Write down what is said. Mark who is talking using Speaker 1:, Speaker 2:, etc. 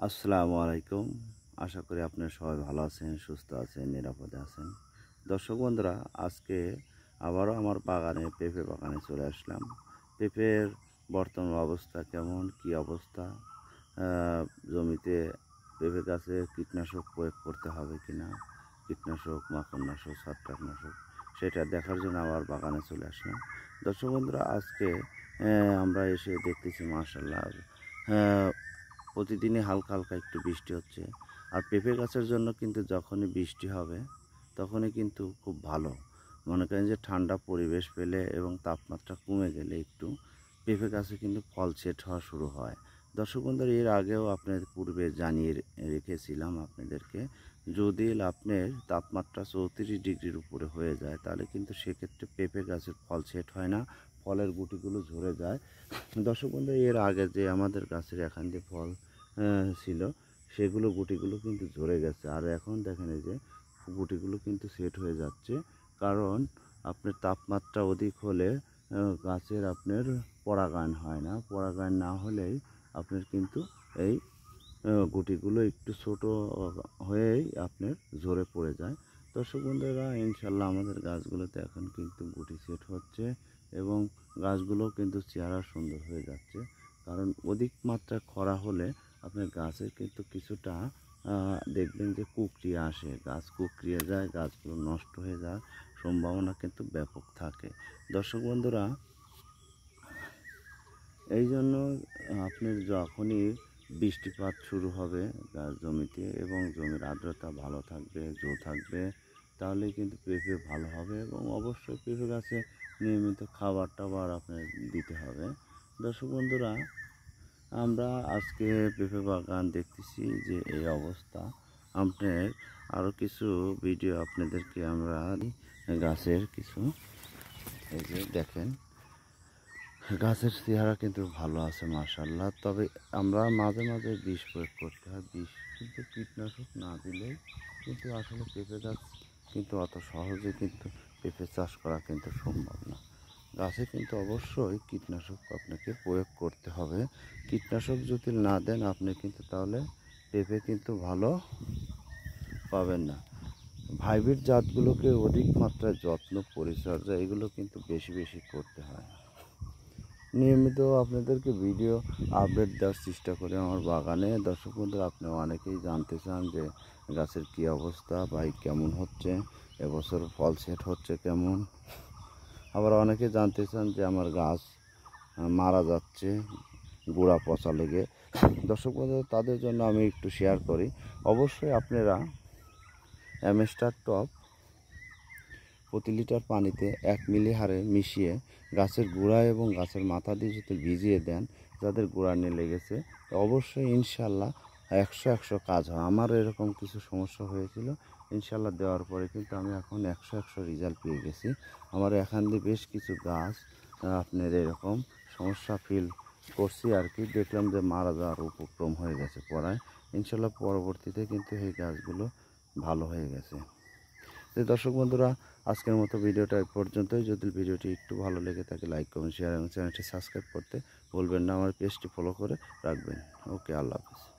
Speaker 1: আসসালামু আলাইকুম। আশা করি আপনারা সবাই ভালো আছেন, সুস্থ আছেন, নিরাপদে আছেন। দর্শক বন্ধুরা, আজকে আবারও আমার বাগানে পেঁপে বাগানে চলে আসলাম। পেঁপের বর্তমান অবস্থা কেমন, কি অবস্থা, জমিতে পেঁপে গাছে কীটনাশক প্রয়োগ করতে হবে কিনা, কীটনাশক, মাকড়নাশক, ছত্রাকনাশক, সেটা দেখার জন্য আবার বাগানে চলে আসলাম। দর্শক বন্ধুরা, আজকে আমরা এসে দেখতেছি মাশাআল্লাহ প্রতিদিনই হালকা হালকা একটু বৃষ্টি হচ্ছে। আর পেঁপে গাছের জন্য কিন্তু যখনই বৃষ্টি হবে তখনই কিন্তু খুব ভালো। মনে করেন যে ঠান্ডা পরিবেশ পেলে এবং তাপমাত্রা কমে গেলে একটু পেঁপে গাছে কিন্তু ফল সেট হওয়া শুরু হয়। দর্শক বন্ধুরা, এর আগেও আপনাদের পূর্বে জানিয়ে রেখেছিলাম আপনাদেরকে, যদি আপনার তাপমাত্রা 34 ডিগ্রির উপরে হয়ে যায় তাহলে কিন্তু সেক্ষেত্রে পেঁপে গাছের ফল সেট হয় না, ফলের গুটিগুলো ঝরে যায়। দর্শক বন্ধু, এর আগে যে আমাদের গাছের এখান দিয়ে ফল ছিল সেগুলো গুটিগুলো কিন্তু ঝরে গেছে। আর এখন দেখেন এই যে গুটিগুলো কিন্তু সেট হয়ে যাচ্ছে, কারণ আপনার তাপমাত্রা অধিক হলে গাছের আপনার পরাগায়ন হয় না। পরাগায়ন না হলেই আপনার কিন্তু এই গুটিগুলো একটু ছোট হয়েই আপনার ঝরে পড়ে যায়। দর্শক বন্ধুরা, ইনশাল্লাহ আমাদের গাছগুলোতে এখন কিন্তু গুটি সেট হচ্ছে এবং গাছগুলো কিন্তু চেহারা সুন্দর হয়ে যাচ্ছে। কারণ অধিক মাত্রা খরা হলে আপনার গাছের কিন্তু কিছুটা দেখবেন যে কুকড়িয়ে আসে, গাছ কুকড়িয়ে যায়, গাছগুলো নষ্ট হয়ে যাওয়ার সম্ভাবনা কিন্তু ব্যাপক থাকে। দর্শক বন্ধুরা, এই জন্য আপনার যখনই বৃষ্টিপাত শুরু হবে গাছ জমিতে এবং জমির আর্দ্রতা ভালো থাকবে, জো থাকবে, তাহলে কিন্তু পেঁপে ভালো হবে এবং অবশ্যই পেঁপে গাছে নিয়মিত খাবার টাবার আপনার দিতে হবে। দর্শক বন্ধুরা, আমরা আজকে পেঁপে বাগান দেখতেছি যে এই অবস্থা। আপনার আরও কিছু ভিডিও আপনাদেরকে আমরা গাছের কিছু, এই যে দেখেন গাছের চেহারা কিন্তু ভালো আছে মাশাআল্লাহ। তবে আমরা মাঝে মাঝে বিষ প্রয়োগ করতে হয়। বিষ কিন্তু কীটনাশক না দিলে কিন্তু আসলে পেঁপে গাছ কিন্তু অত সহজে কিন্তু পেঁপে চাষ করা কিন্তু সম্ভব না। গাছে কিন্তু অবশ্যই কীটনাশক আপনাকে প্রয়োগ করতে হবে। কীটনাশক যদি না দেন আপনি কিন্তু তাহলে পেঁপে কিন্তু ভালো পাবেন না। হাইব্রিড জাতগুলোকে অধিক মাত্রায় যত্ন, পরিচর্যা এগুলো কিন্তু বেশি বেশি করতে হয়। নিয়মিত আপনাদেরকে ভিডিও আপডেট দেওয়ার চেষ্টা করি আমার বাগানে। দর্শক বন্ধুরা, আপনি অনেকেই জানতে চান যে গাছের কী অবস্থা বা কেমন হচ্ছে, এবছর ফল সেট হচ্ছে কেমন। আবার অনেকে জানতে চান যে আমার গাছ মারা যাচ্ছে গোড়া পচা লেগে। দর্শক বন্ধুরা, তাদের জন্য আমি একটু শেয়ার করি। অবশ্যই আপনারা অ্যামেস্টার টপ প্রতি লিটার পানিতে 1 মিলি হারে মিশিয়ে গাছের গোড়া এবং গাছের মাথা দিয়ে যদি ভিজিয়ে দেন, যাদের গোড়া নিয়ে লেগেছে, অবশ্যই ইনশাল্লাহ 100 কাজ হয়। আমারও এরকম কিছু সমস্যা হয়েছিল, ইনশাল্লাহ দেওয়ার পরে কিন্তু আমি এখন 100 রেজাল্ট পেয়ে গেছি। আমার এখান দিয়ে বেশ কিছু গাছ আপনার এরকম সমস্যা ফিল করছি আর কি, দেখলাম যে মারা যাওয়ার উপক্রম হয়ে গেছে পড়ায়। ইনশাল্লাহ পরবর্তীতে কিন্তু এই গাছগুলো ভালো হয়ে গেছে। দর্শক বন্ধুরা, আজকের মতো ভিডিওটা এই পর্যন্তই। যদি ভিডিওটি একটু ভালো লেগে থাকে লাইক, কমেন্ট, শেয়ার এবং চ্যানেলটি সাবস্ক্রাইব করতে ভুলবেন না। আমার পেজটি ফলো করে রাখবেন। ওকে, আল্লাহ হাফেজ।